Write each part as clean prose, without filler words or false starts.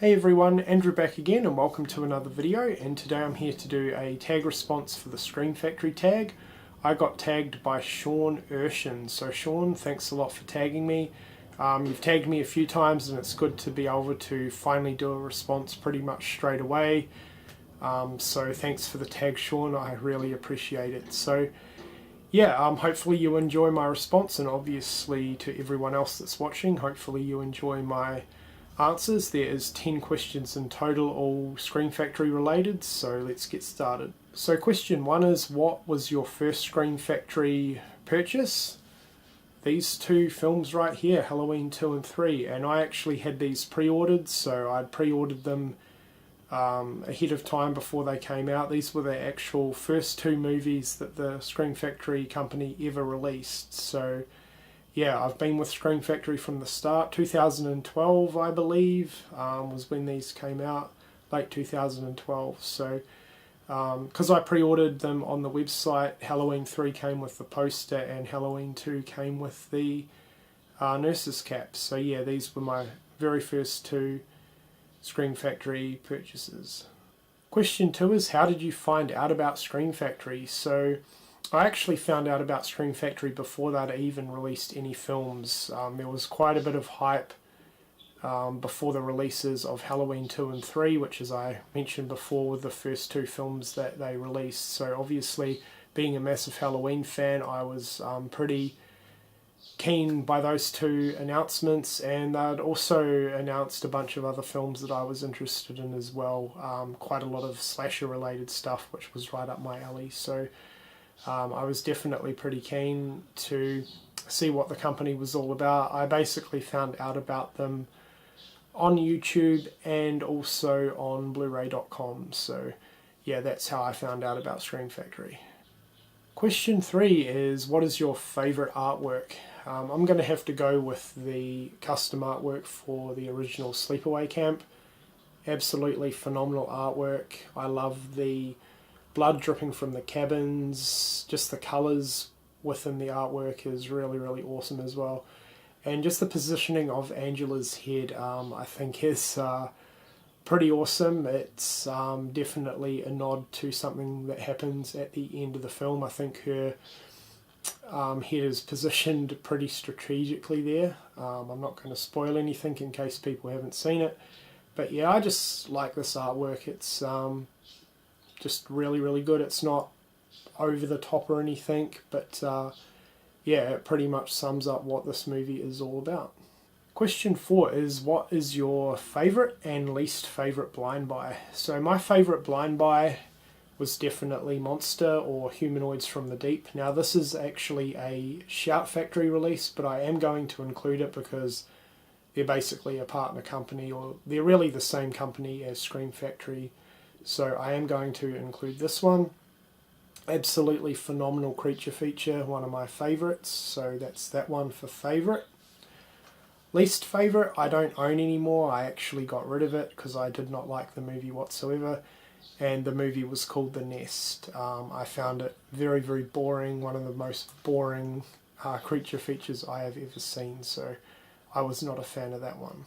Hey everyone, Andrew back again and welcome to another video, and today I'm here to do a tag response for the Scream Factory tag. I got tagged by Erschen, so Sean, thanks a lot for tagging me. You've tagged me a few times and it's good to be able to finally do a response pretty much straight away. So thanks for the tag, Sean, I really appreciate it. So yeah, hopefully you enjoy my response, and obviously to everyone else that's watching, hopefully you enjoy my answers. There is 10 questions in total, all Scream Factory related, so let's get started. So question 1 is, what was your first Scream Factory purchase? These two films right here, Halloween 2 and 3, and I actually had these pre-ordered, so I'd pre-ordered them ahead of time before they came out. These were the actual first two movies that the Scream Factory company ever released, so yeah, I've been with Scream Factory from the start. 2012, I believe, was when these came out, late 2012. So, because I pre-ordered them on the website, Halloween 3 came with the poster and Halloween 2 came with the nurse's caps. So yeah, these were my very first two Scream Factory purchases. Question 2 is, how did you find out about Scream Factory? So I actually found out about Scream Factory before they'd even released any films. There was quite a bit of hype before the releases of Halloween 2 and 3, which, as I mentioned before, were the first two films that they released. So obviously, being a massive Halloween fan, I was pretty keen by those two announcements, and they'd also announced a bunch of other films that I was interested in as well. Quite a lot of slasher related stuff, which was right up my alley. So I was definitely pretty keen to see what the company was all about. I basically found out about them on YouTube and also on Blu-ray.com. So yeah, that's how I found out about Scream Factory. Question 3 is, what is your favourite artwork? I'm going to have to go with the custom artwork for the original Sleepaway Camp. Absolutely phenomenal artwork. I love the blood dripping from the cabins, just the colours within the artwork is really awesome as well. And just the positioning of Angela's head, I think is pretty awesome. It's definitely a nod to something that happens at the end of the film. I think her head is positioned pretty strategically there. I'm not going to spoil anything in case people haven't seen it. But yeah, I just like this artwork. It's just really good. It's not over the top or anything, but yeah, it pretty much sums up what this movie is all about. Question 4 is, what is your favourite and least favourite blind buy? So my favourite blind buy was definitely Monster or Humanoids from the Deep. Now this is actually a Shout Factory release, but I am going to include it because they're basically a partner company, or they're really the same company as Scream Factory. So I am going to include this one. Absolutely phenomenal creature feature, one of my favourites. So that's that one for favourite. Least favourite, I don't own anymore. I actually got rid of it because I did not like the movie whatsoever. And the movie was called The Nest. I found it very boring, one of the most boring creature features I have ever seen. So I was not a fan of that one.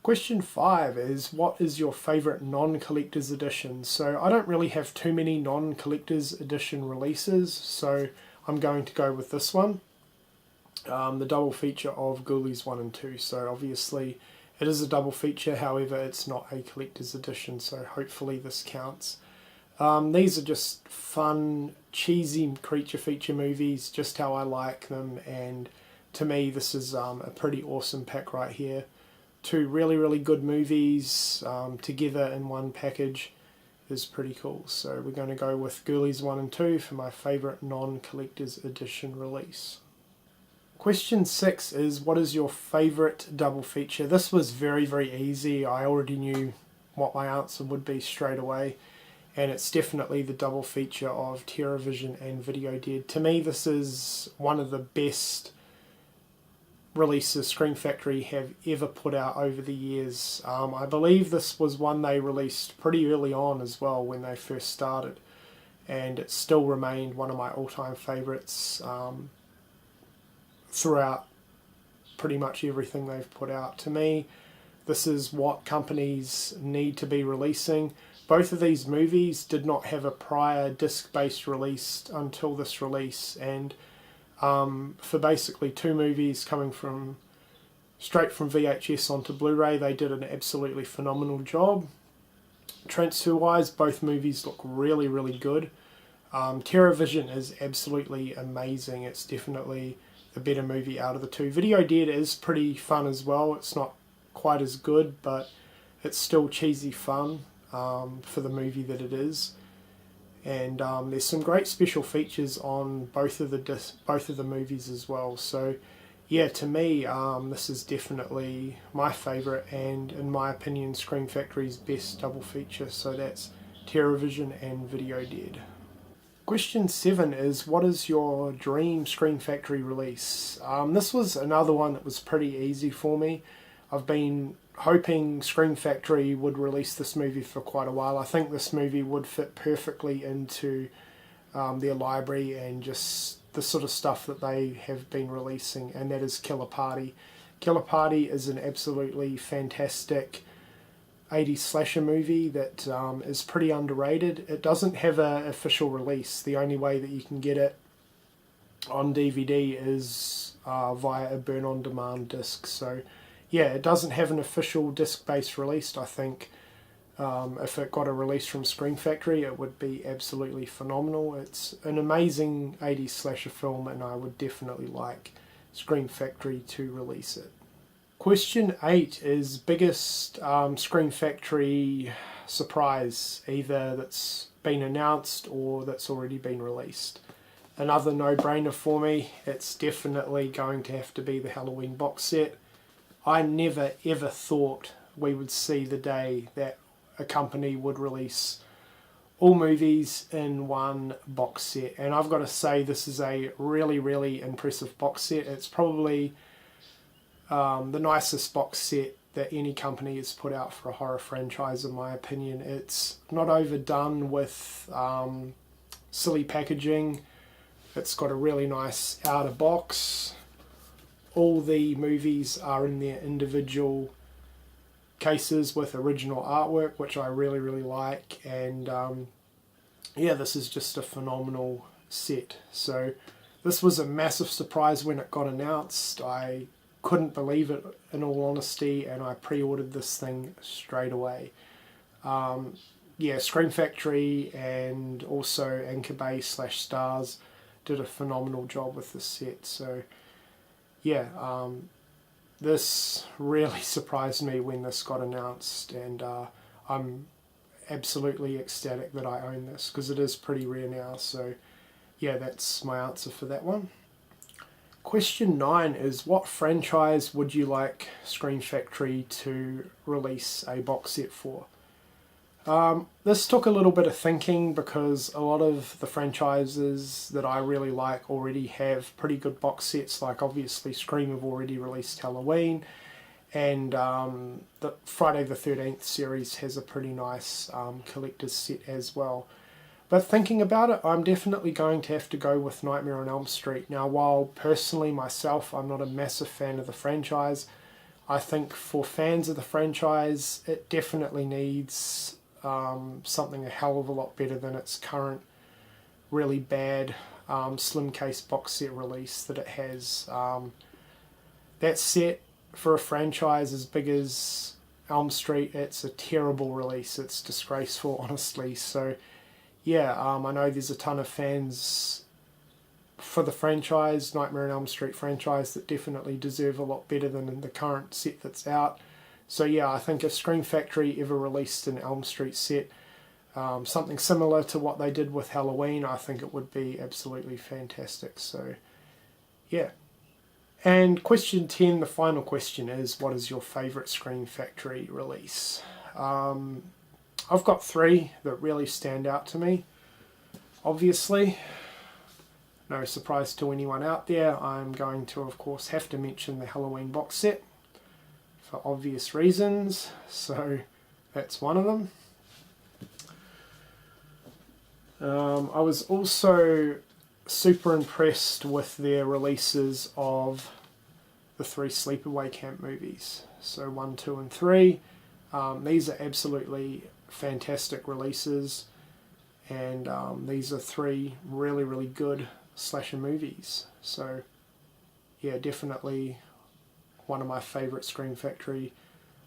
Question 5 is, what is your favourite non-collector's edition? So I don't really have too many non-collector's edition releases, so I'm going to go with this one. The double feature of Ghoulies 1 and 2. So obviously it is a double feature, however it's not a collector's edition, so hopefully this counts. These are just fun, cheesy creature feature movies, just how I like them, and to me this is a pretty awesome pack right here. Two really good movies together in one package is pretty cool. So we're going to go with Ghoulies 1 and 2 for my favourite non-collector's edition release. Question 6 is, what is your favourite double feature? This was very easy. I already knew what my answer would be straight away, and it's definitely the double feature of TerrorVision and Video Dead. To me, this is one of the best releases Scream Factory have ever put out over the years. I believe this was one they released pretty early on as well when they first started, and it still remained one of my all-time favourites throughout pretty much everything they've put out. To me, this is what companies need to be releasing. Both of these movies did not have a prior disc-based release until this release, and for basically two movies coming from straight from VHS onto Blu-ray, they did an absolutely phenomenal job. Transfer-wise, both movies look really, really good. TerrorVision is absolutely amazing. It's definitely the better movie out of the two. Video Dead is pretty fun as well. It's not quite as good, but it's still cheesy fun for the movie that it is. And there's some great special features on both of the movies as well. So yeah, to me, this is definitely my favourite, and in my opinion, Scream Factory's best double feature. So that's TerrorVision and Video Dead. Question 7 is, what is your dream Scream Factory release? This was another one that was pretty easy for me. I've been hoping Scream Factory would release this movie for quite a while. I think this movie would fit perfectly into their library and just the sort of stuff that they have been releasing, and that is Killer Party. Killer Party is an absolutely fantastic 80s slasher movie that is pretty underrated. It doesn't have an official release. The only way that you can get it on DVD is via a burn-on-demand disc. So yeah, it doesn't have an official disc-based release. I think if it got a release from Scream Factory, it would be absolutely phenomenal. It's an amazing 80s slasher film, and I would definitely like Scream Factory to release it. Question 8 is biggest Scream Factory surprise, either that's been announced or that's already been released. Another no-brainer for me. It's definitely going to have to be the Halloween box set. I never ever thought we would see the day that a company would release all movies in one box set, and I've got to say this is a really, really impressive box set. It's probably the nicest box set that any company has put out for a horror franchise, in my opinion. It's not overdone with silly packaging. It's got a really nice outer box. All the movies are in their individual cases with original artwork, which I really, really like. And yeah, this is just a phenomenal set. So this was a massive surprise when it got announced. I couldn't believe it, in all honesty, and I pre-ordered this thing straight away. Yeah, Scream Factory and also Anchor/Stars did a phenomenal job with this set. So yeah, this really surprised me when this got announced, and I'm absolutely ecstatic that I own this, because it is pretty rare now. So yeah, that's my answer for that one. Question 9 is, what franchise would you like Scream Factory to release a box set for? This took a little bit of thinking, because a lot of the franchises that I really like already have pretty good box sets. Like obviously Scream have already released Halloween, and the Friday the 13th series has a pretty nice collector's set as well. But thinking about it, I'm definitely going to have to go with Nightmare on Elm Street. Now, while personally myself I'm not a massive fan of the franchise, I think for fans of the franchise it definitely needs something a hell of a lot better than its current really bad slim case box set release that it has. That set for a franchise as big as Elm Street, it's a terrible release. It's disgraceful, honestly. So yeah, I know there's a ton of fans for the franchise, Nightmare on Elm Street franchise, that definitely deserve a lot better than the current set that's out. So yeah, I think if Scream Factory ever released an Elm Street set, something similar to what they did with Halloween, I think it would be absolutely fantastic. So yeah. And question 10, the final question, is, what is your favourite Scream Factory release? I've got 3 that really stand out to me. Obviously, no surprise to anyone out there, I'm going to of course have to mention the Halloween box set for obvious reasons, so that's one of them. I was also super impressed with their releases of the 3 sleepaway camp movies. So 1, 2 and 3. These are absolutely fantastic releases, and these are 3 really, really good slasher movies. So yeah, definitely one of my favourite Scream Factory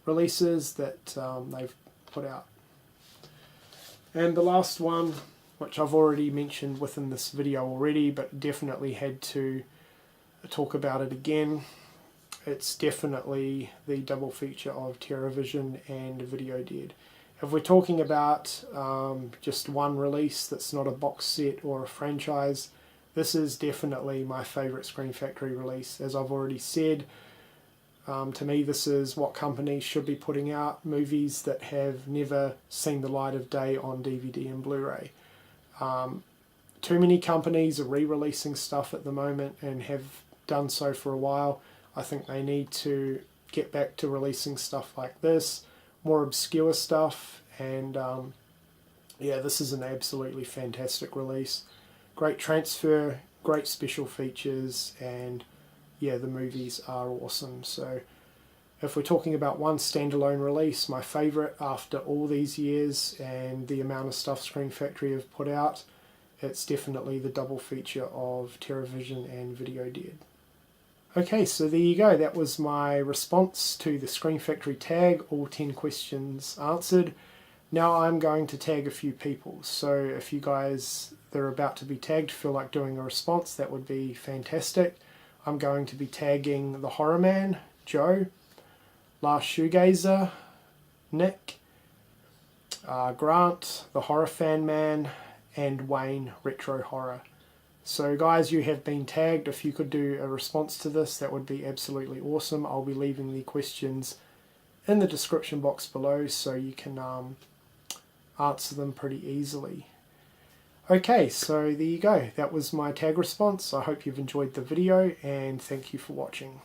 releases that they've put out. And the last one, which I've already mentioned within this video already, but definitely had to talk about it again. It's definitely the double feature of TerrorVision and Video Dead. If we're talking about just one release that's not a box set or a franchise, this is definitely my favourite Scream Factory release. As I've already said, to me this is what companies should be putting out, movies that have never seen the light of day on DVD and Blu-ray. Too many companies are re-releasing stuff at the moment and have done so for a while. I think they need to get back to releasing stuff like this, more obscure stuff, and yeah, this is an absolutely fantastic release. Great transfer, great special features, and yeah, the movies are awesome. So if we're talking about one standalone release, my favourite after all these years and the amount of stuff Scream Factory have put out, it's definitely the double feature of TerrorVision and Video Dead. Okay, so there you go. That was my response to the Scream Factory tag, all 10 questions answered. Now I'm going to tag a few people. So if you guys that are about to be tagged feel like doing a response, that would be fantastic. I'm going to be tagging TheHORRORMan, Joe, Last Shoegazer, Nick, Grant, the Horror Fan Man, and Wayne, Retro Horror. So guys, you have been tagged. If you could do a response to this, that would be absolutely awesome. I'll be leaving the questions in the description box below so you can answer them pretty easily. Okay, so there you go. That was my tag response. I hope you've enjoyed the video, and thank you for watching.